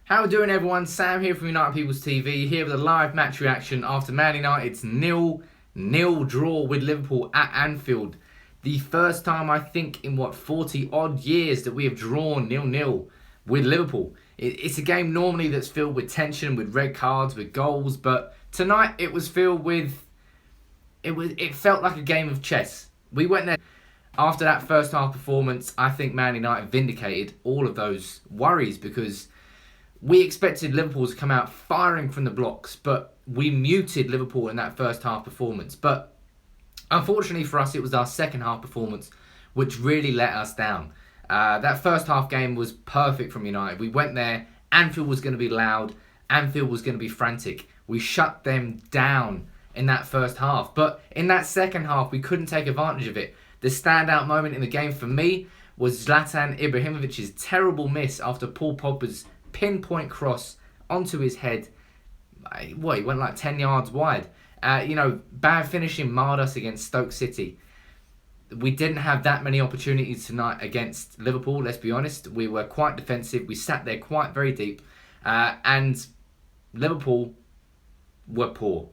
How are we doing, everyone? Sam here from United People's TV, here with a live match reaction after Man United's 0-0 draw with Liverpool at Anfield. The first time, I think, in 40 odd years that we have drawn 0-0 with Liverpool. It's a game normally that's filled with tension, with red cards, with goals, but tonight it was filled with... It felt like a game of chess. We went there. After that first half performance, I think Man United vindicated all of those worries because we expected Liverpool to come out firing from the blocks, but we muted Liverpool in that first half performance. But unfortunately for us, it was our second half performance which really let us down. That first half game was perfect from United. We went there, Anfield was going to be loud, Anfield was going to be frantic. We shut them down in that first half. But in that second half, we couldn't take advantage of it. The standout moment in the game for me was Zlatan Ibrahimovic's terrible miss after Paul Pogba's pinpoint cross onto his head. He went like 10 yards wide. Bad finishing marred us against Stoke City. We didn't have that many opportunities tonight against Liverpool, let's be honest. We were quite defensive. We sat there quite very deep. And Liverpool were poor.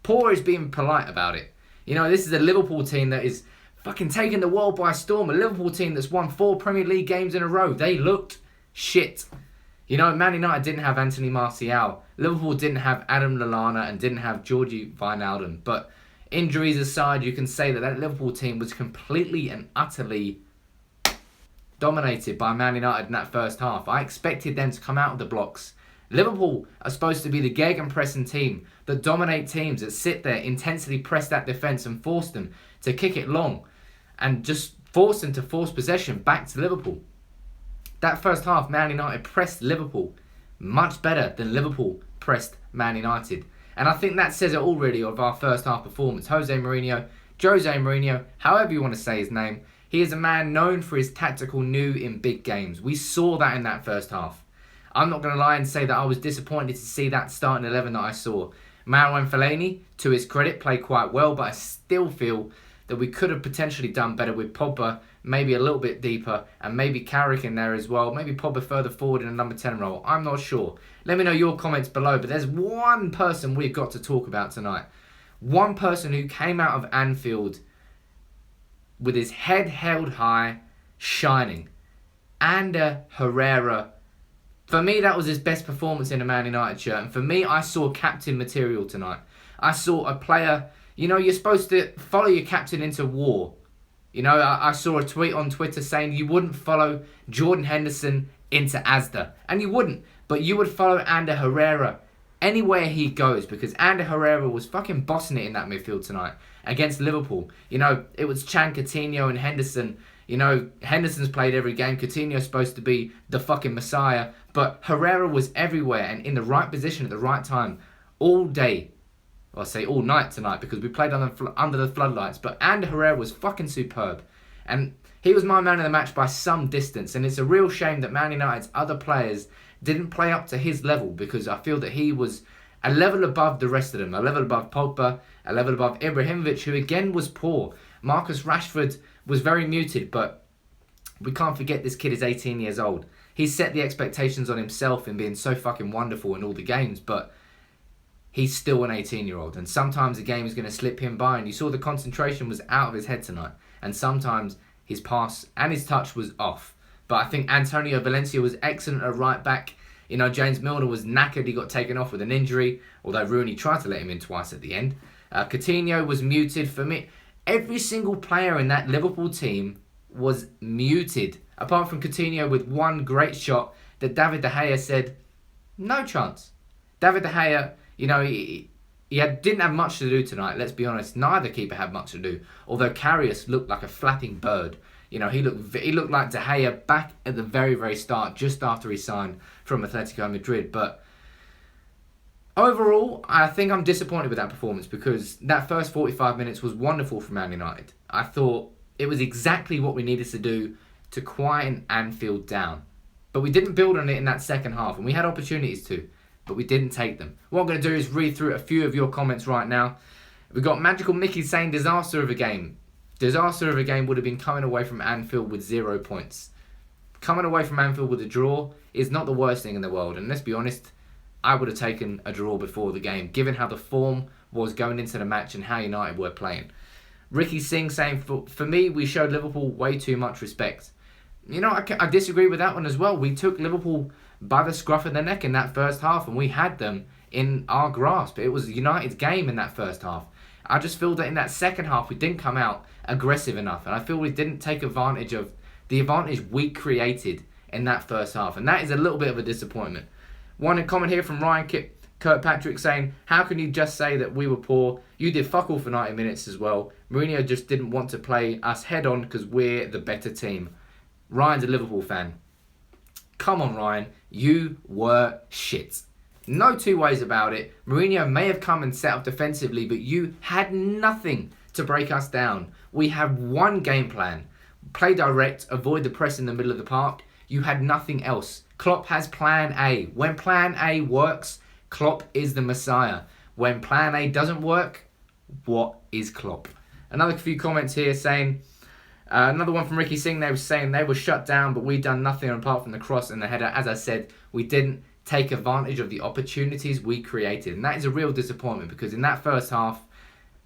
Poor is being polite about it. This is a Liverpool team that is fucking taking the world by storm. A Liverpool team that's won 4 Premier League games in a row. They looked shit. Man United didn't have Anthony Martial. Liverpool didn't have Adam Lallana and didn't have Georgie Wijnaldum. But injuries aside, you can say that Liverpool team was completely and utterly dominated by Man United in that first half. I expected them to come out of the blocks. Liverpool are supposed to be the gegenpressing team that dominate teams, that sit there, intensely press that defence and force them to kick it long and just force them to force possession back to Liverpool. That first half, Man United pressed Liverpool much better than Liverpool pressed Man United. And I think that says it all really of our first half performance. Jose Mourinho, however you want to say his name, he is a man known for his tactical nous in big games. We saw that in that first half. I'm not going to lie and say that I was disappointed to see that starting 11 that I saw. Marouane Fellaini, to his credit, played quite well, but I still feel that we could have potentially done better with Pogba, maybe a little bit deeper, and maybe Carrick in there as well. Maybe Pogba further forward in a number 10 role. I'm not sure. Let me know your comments below, but there's one person we've got to talk about tonight. One person who came out of Anfield with his head held high, shining. Ander Herrera. For me, that was his best performance in a Man United shirt. And for me, I saw captain material tonight. I saw a player... you're supposed to follow your captain into war. I saw a tweet on Twitter saying you wouldn't follow Jordan Henderson into Asda. And you wouldn't. But you would follow Ander Herrera anywhere he goes. Because Ander Herrera was fucking bossing it in that midfield tonight against Liverpool. It was Chan, Coutinho and Henderson. Henderson's played every game. Coutinho's supposed to be the fucking messiah. But Herrera was everywhere and in the right position at the right time all day. Well, I say all night tonight because we played under the floodlights. But Ander Herrera was fucking superb. And he was my man of the match by some distance. And it's a real shame that Man United's other players didn't play up to his level, because I feel that he was a level above the rest of them. A level above Pogba, a level above Ibrahimovic, who again was poor. Marcus Rashford was very muted, but we can't forget this kid is 18 years old. He set the expectations on himself in being so fucking wonderful in all the games, but he's still an 18-year-old, and sometimes the game is going to slip him by, and you saw the concentration was out of his head tonight, and sometimes his pass and his touch was off. But I think Antonio Valencia was excellent at right back. James Milner was knackered. He got taken off with an injury, although Rooney tried to let him in twice at the end. Coutinho was muted for me. Every single player in that Liverpool team was muted, apart from Coutinho with one great shot that David De Gea said, no chance. David De Gea, he didn't have much to do tonight, let's be honest. Neither keeper had much to do, although Karius looked like a flapping bird. He looked like De Gea back at the very, very start, just after he signed from Atletico Madrid. But overall, I think I'm disappointed with that performance, because that first 45 minutes was wonderful for Man United. I thought it was exactly what we needed to do to quieten Anfield down. But we didn't build on it in that second half, and we had opportunities to, but we didn't take them. What I'm going to do is read through a few of your comments right now. We've got Magical Mickey saying, disaster of a game. Disaster of a game would have been coming away from Anfield with 0 points. coming away from Anfield with a draw is not the worst thing in the world. And let's be honest, I would have taken a draw before the game, given how the form was going into the match and how United were playing. Ricky Singh saying, for me, we showed Liverpool way too much respect. You know, I disagree with that one as well. We took Liverpool by the scruff of the neck in that first half, and we had them in our grasp. It was United's game in that first half. I just feel that in that second half, we didn't come out aggressive enough, and I feel we didn't take advantage of the advantage we created in that first half, and that is a little bit of a disappointment. One comment here from Ryan Kirkpatrick saying, how can you just say that we were poor? You did fuck all for 90 minutes as well. Mourinho just didn't want to play us head on because we're the better team. Ryan's a Liverpool fan. Come on, Ryan. You were shit. No two ways about it. Mourinho may have come and set up defensively, but you had nothing to break us down. We have one game plan. Play direct, avoid the press in the middle of the park. You had nothing else. Klopp has plan A. When plan A works, Klopp is the Messiah. When plan A doesn't work, what is Klopp? Another few comments here saying, another one from Ricky Singh, they were saying they were shut down, but we done nothing apart from the cross and the header. As I said, we didn't take advantage of the opportunities we created. And that is a real disappointment because in that first half,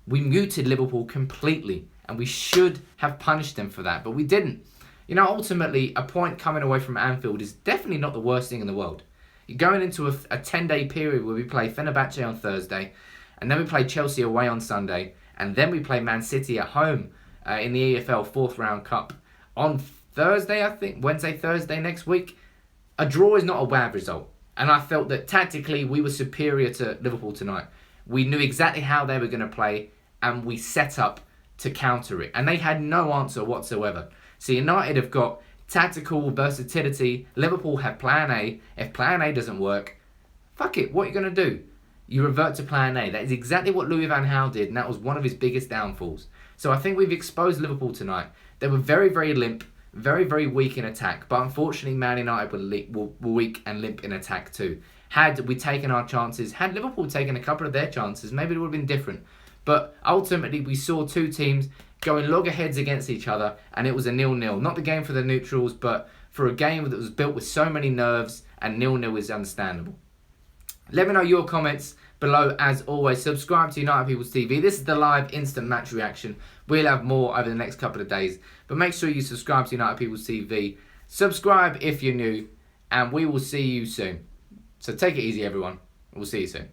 we muted Liverpool completely and we should have punished them for that, but we didn't. You know, ultimately, a point coming away from Anfield is definitely not the worst thing in the world. You're going into a 10-day period where we play Fenerbahce on Thursday, and then we play Chelsea away on Sunday, and then we play Man City at home in the EFL 4th round cup on Thursday, I think, Wednesday, Thursday next week. A draw is not a bad result. And I felt that tactically we were superior to Liverpool tonight. We knew exactly how they were going to play, and we set up to counter it. And they had no answer whatsoever. So United have got tactical versatility. Liverpool have plan A. If plan A doesn't work, fuck it, what are you going to do? You revert to plan A. That is exactly what Louis van Gaal did, and that was one of his biggest downfalls. So I think we've exposed Liverpool tonight. They were very, very limp, very, very weak in attack. But unfortunately, Man United were weak and limp in attack too. Had we taken our chances, had Liverpool taken a couple of their chances, maybe it would have been different. But ultimately, we saw two teams going loggerheads against each other, and it was a 0-0. Not the game for the neutrals, but for a game that was built with so many nerves, and 0-0 is understandable. Let me know your comments below as always. Subscribe to United People's TV. This is the live instant match reaction. We'll have more over the next couple of days. But make sure you subscribe to United People's TV. Subscribe if you're new, and we will see you soon. So take it easy, everyone. We'll see you soon.